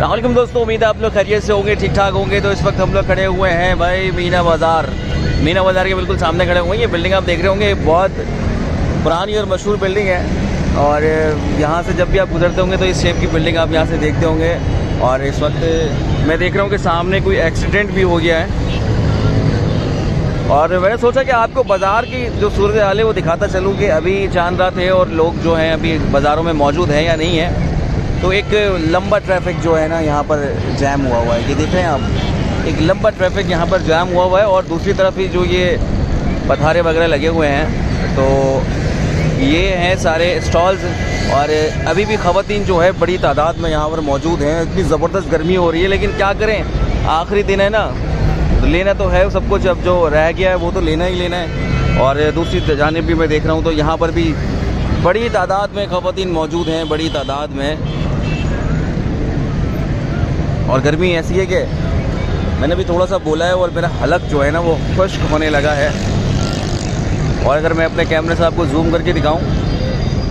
अस्सलामुअलैकुम दोस्तों, उम्मीद है आप लोग खैरियत से होंगे, ठीक ठाक होंगे। तो इस वक्त हम लोग खड़े हुए हैं भाई मीना बाज़ार के बिल्कुल सामने खड़े हुए हैं। ये बिल्डिंग आप देख रहे होंगे, बहुत पुरानी और मशहूर बिल्डिंग है। और यहाँ से जब भी आप गुजरते होंगे तो इस शेप की बिल्डिंग आप यहाँ से देखते होंगे। और इस वक्त मैं देख रहा हूँ कि सामने कोई एक्सीडेंट भी हो गया है। और मैंने सोचा कि आपको बाज़ार की जो सूरत हाल है वो दिखाता चलूँ कि अभी चांद रात है और लोग जो हैं अभी बाज़ारों में मौजूद हैं या नहीं है। तो एक लंबा ट्रैफिक जो है ना यहाँ पर जैम हुआ हुआ है, ये देख रहे हैं आप, एक लंबा ट्रैफिक यहाँ पर जैम हुआ हुआ है। और दूसरी तरफ ही जो ये पथारे वगैरह लगे हुए हैं, तो ये हैं सारे स्टॉल्स। और अभी भी ख़वातीन जो है बड़ी तादाद में यहाँ पर मौजूद हैं। इतनी ज़बरदस्त गर्मी हो रही है, लेकिन क्या करें, आखिरी दिन है ना, तो लेना तो है सब कुछ। अब जो रह गया है वो तो लेना ही लेना है। और दूसरी जानिब भी मैं देख रहा हूँ तो यहाँ पर भी बड़ी तादाद में ख़वातीन मौजूद हैं, बड़ी तादाद में। और गर्मी ऐसी है कि मैंने भी थोड़ा सा बोला है और मेरा हलक जो है ना वो खुश्क होने लगा है। और अगर मैं अपने कैमरे से आपको जूम करके दिखाऊं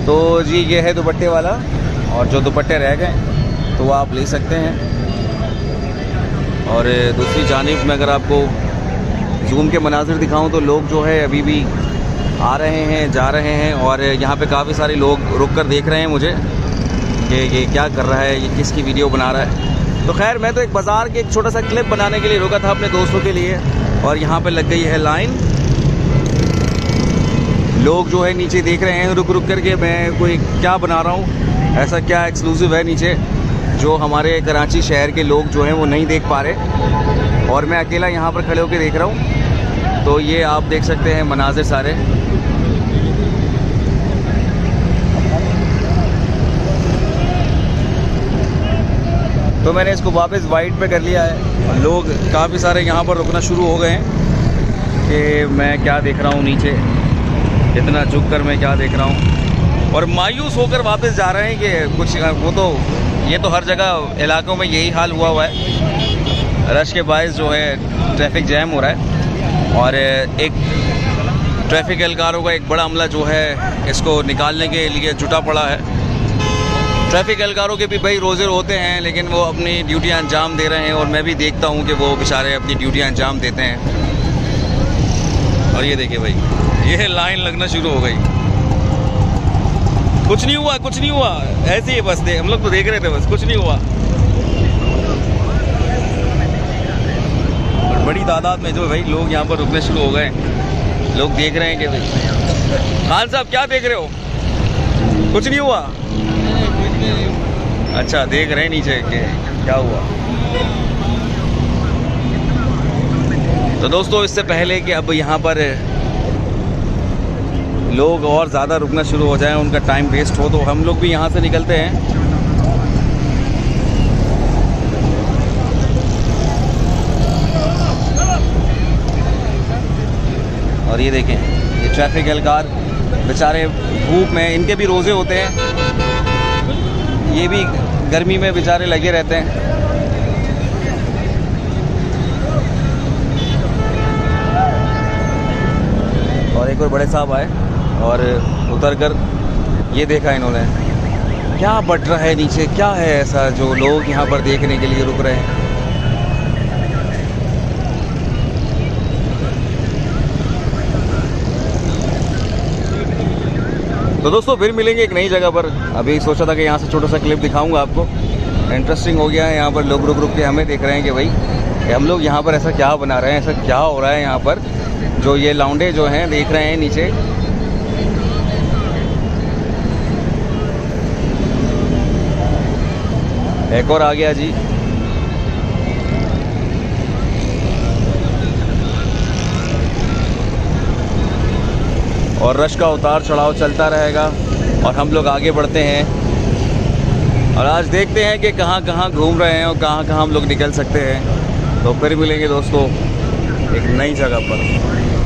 तो जी ये है दुपट्टे वाला, और जो दुपट्टे रह गए तो वो आप ले सकते हैं। और दूसरी जानिब में अगर आपको जूम के मनाजिर दिखाऊं तो लोग जो है अभी भी आ रहे हैं, जा रहे हैं। और यहाँ पे काफ़ी सारे लोग रुक कर देख रहे हैं मुझे कि ये क्या कर रहा है, ये किसकी वीडियो बना रहा है। तो खैर, मैं तो एक बाज़ार के एक छोटा सा क्लिप बनाने के लिए रुका था अपने दोस्तों के लिए। और यहाँ पे लग गई है लाइन, लोग जो है नीचे देख रहे हैं रुक रुक करके मैं कोई क्या बना रहा हूँ, ऐसा क्या एक्सक्लूसिव है नीचे जो हमारे कराची शहर के लोग जो हैं वो नहीं देख पा रहे। और मैं अकेला यहाँ पर खड़े होकर देख रहा हूँ। तो ये आप देख सकते हैं मनाजिर सारे। तो मैंने इसको वापस वाइट पे कर लिया है। लोग काफ़ी सारे यहाँ पर रुकना शुरू हो गए हैं कि मैं क्या देख रहा हूँ नीचे, इतना झुक कर मैं क्या देख रहा हूँ। और मायूस होकर वापस जा रहे हैं कि कुछ वो तो ये तो हर जगह इलाकों में यही हाल हुआ है। रश के बायस जो है ट्रैफिक जैम हो रहा है। और एक ट्रैफिक एहलकारों का एक बड़ा अमला जो है इसको निकालने के लिए जुटा पड़ा है। ट्रैफिक एहलकारों के भी भाई रोज़े होते हैं, लेकिन वो अपनी ड्यूटियाँ अंजाम दे रहे हैं। और मैं भी देखता हूँ कि वो बेचारे अपनी ड्यूटियाँ अंजाम देते हैं। और ये देखिए भाई, ये लाइन लगना शुरू हो गई। कुछ नहीं हुआ, कुछ नहीं हुआ, ऐसे ही बस हम लोग तो देख रहे थे, बस कुछ नहीं हुआ। और बड़ी तादाद में जो भाई लोग यहाँ पर रुकने शुरू हो गए। लोग देख रहे हैं कि भाई खान साहब क्या देख रहे हो, कुछ नहीं हुआ। अच्छा, देख रहे हैं नीचे कि क्या हुआ। तो दोस्तों, इससे पहले कि अब यहाँ पर लोग और ज़्यादा रुकना शुरू हो जाएं, उनका टाइम वेस्ट हो, तो हम लोग भी यहाँ से निकलते हैं। और ये देखें, ये ट्रैफिक एहलकार बेचारे धूप में, इनके भी रोज़े होते हैं, ये भी गर्मी में बेचारे लगे रहते हैं। और एक और बड़े साहब आए और उतर कर ये देखा इन्होंने, क्या बट रहा है नीचे, क्या है ऐसा जो लोग यहाँ पर देखने के लिए रुक रहे हैं। तो दोस्तों, फिर मिलेंगे एक नई जगह पर। अभी सोचा था कि यहाँ से छोटा सा क्लिप दिखाऊंगा आपको। इंटरेस्टिंग हो गया है, यहाँ पर लोग रुक रुक के हमें देख रहे हैं कि भाई कि हम लोग यहाँ पर ऐसा क्या बना रहे हैं, ऐसा क्या हो रहा है यहाँ पर। जो ये लौंडे जो हैं देख रहे हैं नीचे। एक और आ गया जी। और रश का उतार चढ़ाव चलता रहेगा और हम लोग आगे बढ़ते हैं। और आज देखते हैं कि कहाँ कहाँ घूम रहे हैं और कहाँ कहाँ हम लोग निकल सकते हैं। तो फिर मिलेंगे दोस्तों एक नई जगह पर।